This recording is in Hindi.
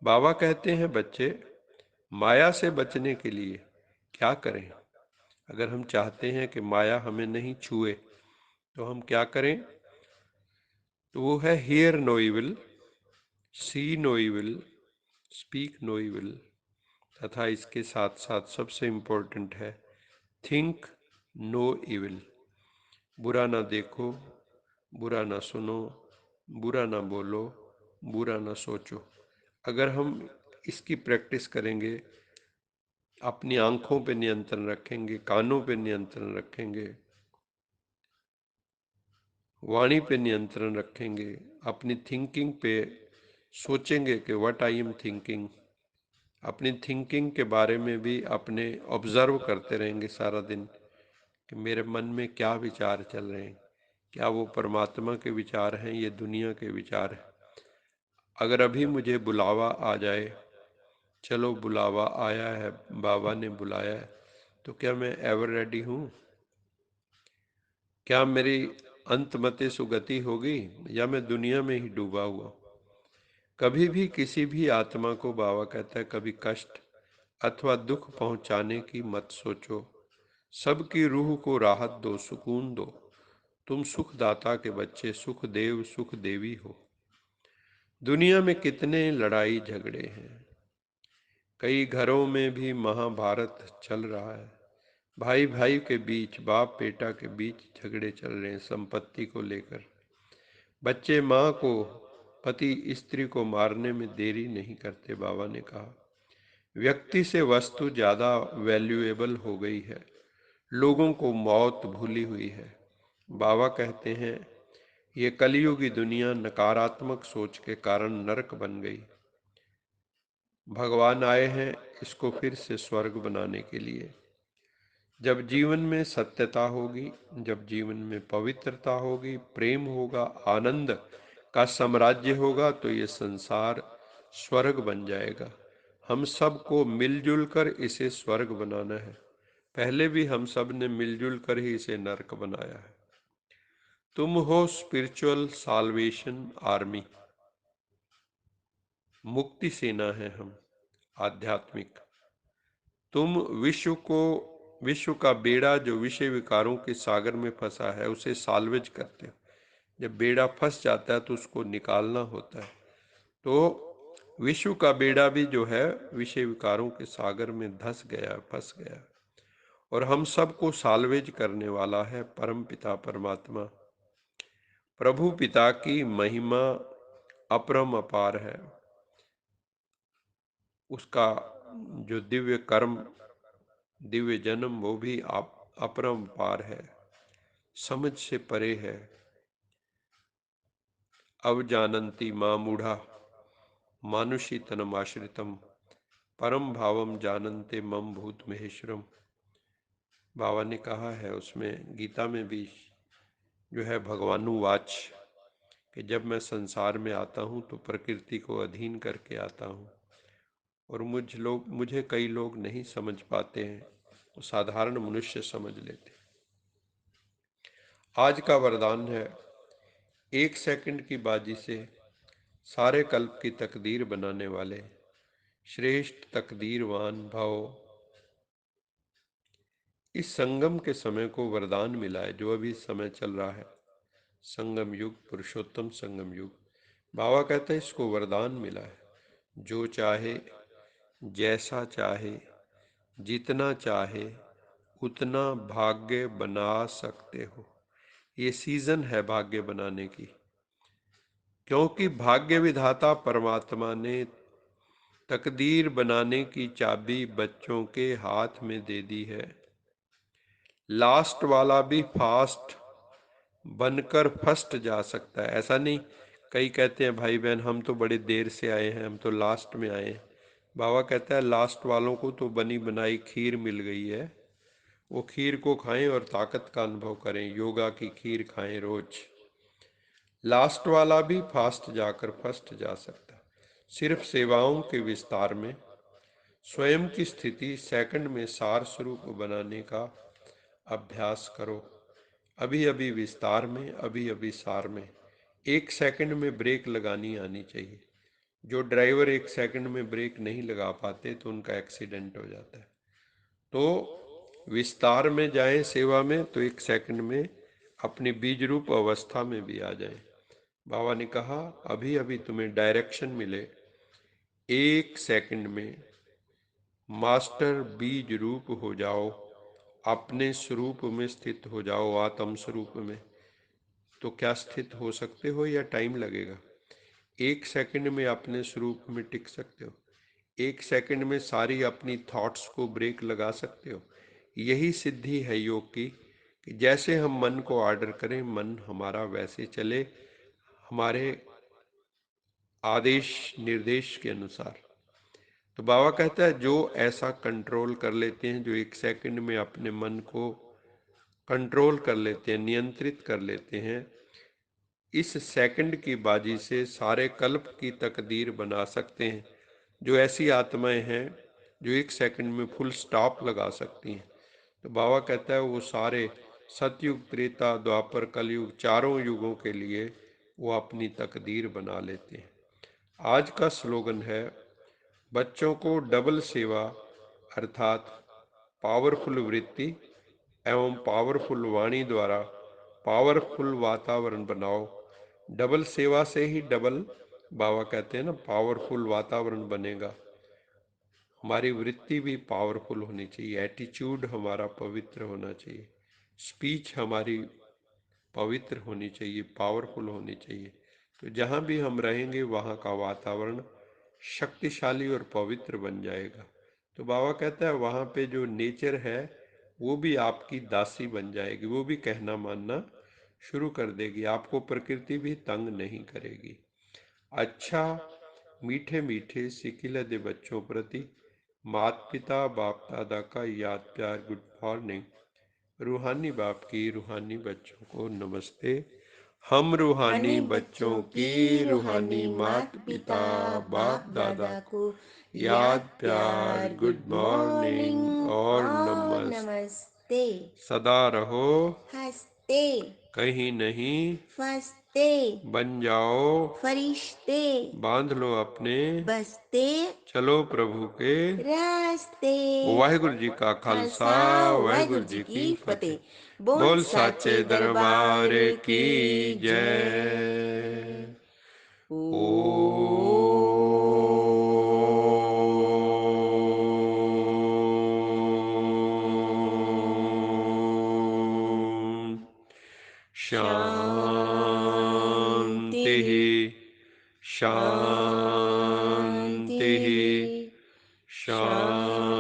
बाबा कहते हैं बच्चे, माया से बचने के लिए क्या करें? अगर हम चाहते हैं कि माया हमें नहीं छुए तो हम क्या करें? तो वो है hear no evil, see no evil, speak no evil, तथा इसके साथ साथ सबसे इम्पोर्टेंट है थिंक नो इविल। बुरा ना देखो, बुरा ना सुनो, बुरा ना बोलो, बुरा ना सोचो। अगर हम इसकी प्रैक्टिस करेंगे, अपनी आंखों पे नियंत्रण रखेंगे, कानों पे नियंत्रण रखेंगे, वाणी पे नियंत्रण रखेंगे, अपनी थिंकिंग पे सोचेंगे कि व्हाट आई एम थिंकिंग, अपनी थिंकिंग के बारे में भी अपने ऑब्जर्व करते रहेंगे सारा दिन कि मेरे मन में क्या विचार चल रहे हैं, क्या वो परमात्मा के विचार हैं, ये दुनिया के विचार हैं। अगर अभी मुझे बुलावा आ जाए, चलो बुलावा आया है, बाबा ने बुलाया है, तो क्या मैं एवर रेडी हूँ? क्या मेरी अंतमते सुगति होगी या मैं दुनिया में ही डूबा हुआ? कभी भी किसी भी आत्मा को बाबा कहता है कभी कष्ट अथवा दुख पहुंचाने की मत सोचो। सबकी रूह को राहत दो, सुकून दो। तुम सुखदाता के बच्चे, सुख देव सुख देवी हो। दुनिया में कितने लड़ाई झगड़े हैं, कई घरों में भी महाभारत चल रहा है। भाई भाई के बीच, बाप बेटा के बीच झगड़े चल रहे हैं संपत्ति को लेकर। बच्चे माँ को, पति स्त्री को मारने में देरी नहीं करते। बाबा ने कहा व्यक्ति से वस्तु ज्यादा वैल्यूएबल हो गई है, लोगों को मौत भूली हुई है। बाबा कहते हैं ये कलयुगी दुनिया नकारात्मक सोच के कारण नरक बन गई। भगवान आए हैं इसको फिर से स्वर्ग बनाने के लिए। जब जीवन में सत्यता होगी, जब जीवन में पवित्रता होगी, प्रेम होगा, आनंद का साम्राज्य होगा, तो ये संसार स्वर्ग बन जाएगा। हम सबको मिलजुल कर इसे स्वर्ग बनाना है। पहले भी हम सब ने मिलजुल कर ही इसे नरक बनाया है। तुम हो स्पिरिचुअल साल्वेशन आर्मी, मुक्ति सेना है हम, आध्यात्मिक। तुम विश्व का बेड़ा जो विषय विकारों के सागर में फंसा है उसे साल्वेज करते हो। जब बेड़ा फंस जाता है तो उसको निकालना होता है। तो विश्व का बेड़ा भी जो है विषय विकारों के सागर में धंस गया, फंस गया, और हम सबको साल्वेज करने वाला है परम पिता परमात्मा। प्रभु पिता की महिमा अपरम अपार है। उसका जो दिव्य कर्म, दिव्य जन्म, वो भी अपरंपार है, समझ से परे है। अवजानन्ति मां मूढ़ा मानुषी तनम आश्रितम परम भावम जानन्ते मम भूत महेश्वरम। बाबा ने कहा है उसमें, गीता में भी जो है भगवानुवाच, कि जब मैं संसार में आता हूँ तो प्रकृति को अधीन करके आता हूँ, और मुझे कई लोग नहीं समझ पाते हैं, वो साधारण मनुष्य समझ लेते। आज का वरदान है, एक सेकंड की बाजी से सारे कल्प की तकदीर बनाने वाले श्रेष्ठ तकदीरवान भव। इस संगम के समय को वरदान मिला है, जो अभी समय चल रहा है, संगम युग, पुरुषोत्तम संगम युग। बाबा कहते हैं इसको वरदान मिला है, जो चाहे, जैसा चाहे, जितना चाहे उतना भाग्य बना सकते हो। ये सीजन है भाग्य बनाने की, क्योंकि भाग्य विधाता परमात्मा ने तकदीर बनाने की चाबी बच्चों के हाथ में दे दी है। लास्ट वाला भी फास्ट बनकर फर्स्ट जा सकता है। ऐसा नहीं, कई कहते हैं भाई बहन हम तो बड़े देर से आए हैं, हम तो लास्ट में आए हैं। बाबा कहता है लास्ट वालों को तो बनी बनाई खीर मिल गई है, वो खीर को खाएं और ताकत का अनुभव करें। योगा की खीर खाएं रोज। लास्ट वाला भी फास्ट जाकर फर्स्ट जा सकता है। सिर्फ सेवाओं के विस्तार में स्वयं की स्थिति सेकंड में सार स्वरूप बनाने का अभ्यास करो। अभी अभी विस्तार में, अभी अभी सार में। एक सेकंड में ब्रेक लगानी आनी चाहिए। जो ड्राइवर 1 सेकंड में ब्रेक नहीं लगा पाते तो उनका एक्सीडेंट हो जाता है। तो विस्तार में जाएं सेवा में तो 1 सेकंड में अपनी बीज रूप अवस्था में भी आ जाएं। बाबा ने कहा अभी अभी तुम्हें डायरेक्शन मिले, 1 सेकंड में मास्टर बीज रूप हो जाओ, अपने स्वरूप में स्थित हो जाओ, आत्म स्वरूप में। तो क्या स्थित हो सकते हो या टाइम लगेगा? 1 सेकंड में अपने स्वरूप में टिक सकते हो, 1 सेकंड में सारी अपनी थॉट्स को ब्रेक लगा सकते हो। यही सिद्धि है योग की, कि जैसे हम मन को ऑर्डर करें मन हमारा वैसे चले, हमारे आदेश निर्देश के अनुसार। तो बाबा कहता है जो ऐसा कंट्रोल कर लेते हैं, जो 1 सेकंड में अपने मन को कंट्रोल कर लेते हैं, नियंत्रित कर लेते हैं, इस सेकंड की बाजी से सारे कल्प की तकदीर बना सकते हैं। जो ऐसी आत्माएं हैं जो 1 सेकंड में फुल स्टॉप लगा सकती हैं। तो बाबा कहता है वो सारे सतयुग, त्रेता, द्वापर, कलयुग, चारों युगों के लिए वो अपनी तकदीर बना लेते हैं। आज का स्लोगन है बच्चों को डबल सेवा अर्थात पावरफुल वृत्ति एवं पावरफुल वाणी द्वारा पावरफुल वातावरण बनाओ। डबल सेवा से ही डबल, बाबा कहते हैं ना, पावरफुल वातावरण बनेगा। हमारी वृत्ति भी पावरफुल होनी चाहिए, एटीट्यूड हमारा पवित्र होना चाहिए, स्पीच हमारी पवित्र होनी चाहिए, पावरफुल होनी चाहिए। तो जहाँ भी हम रहेंगे वहाँ का वातावरण शक्तिशाली और पवित्र बन जाएगा। तो बाबा कहता है वहाँ पे जो नेचर है वो भी आपकी दासी बन जाएगी, वो भी कहना मानना शुरू कर देगी, आपको प्रकृति भी तंग नहीं करेगी। अच्छा मीठे मीठे सिकिलदे बच्चों प्रति माता पिता बाप दादा का याद प्यार, गुड मॉर्निंग। रूहानी बाप की रूहानी बच्चों को नमस्ते। हम रूहानी बच्चों की रूहानी माता पिता बाप दादा को याद प्यार, गुड मॉर्निंग और नमस्ते। सदा रहो हंसते, कहीं नहीं फंसते, बन जाओ फरिश्ते, बांध लो अपने बस्ते, चलो प्रभु के रास्ते। वाहिगुरु जी का खालसा, वाहिगुरु जी की फतेह। बोल साचे दरबार की जय। शांति शांति शांति।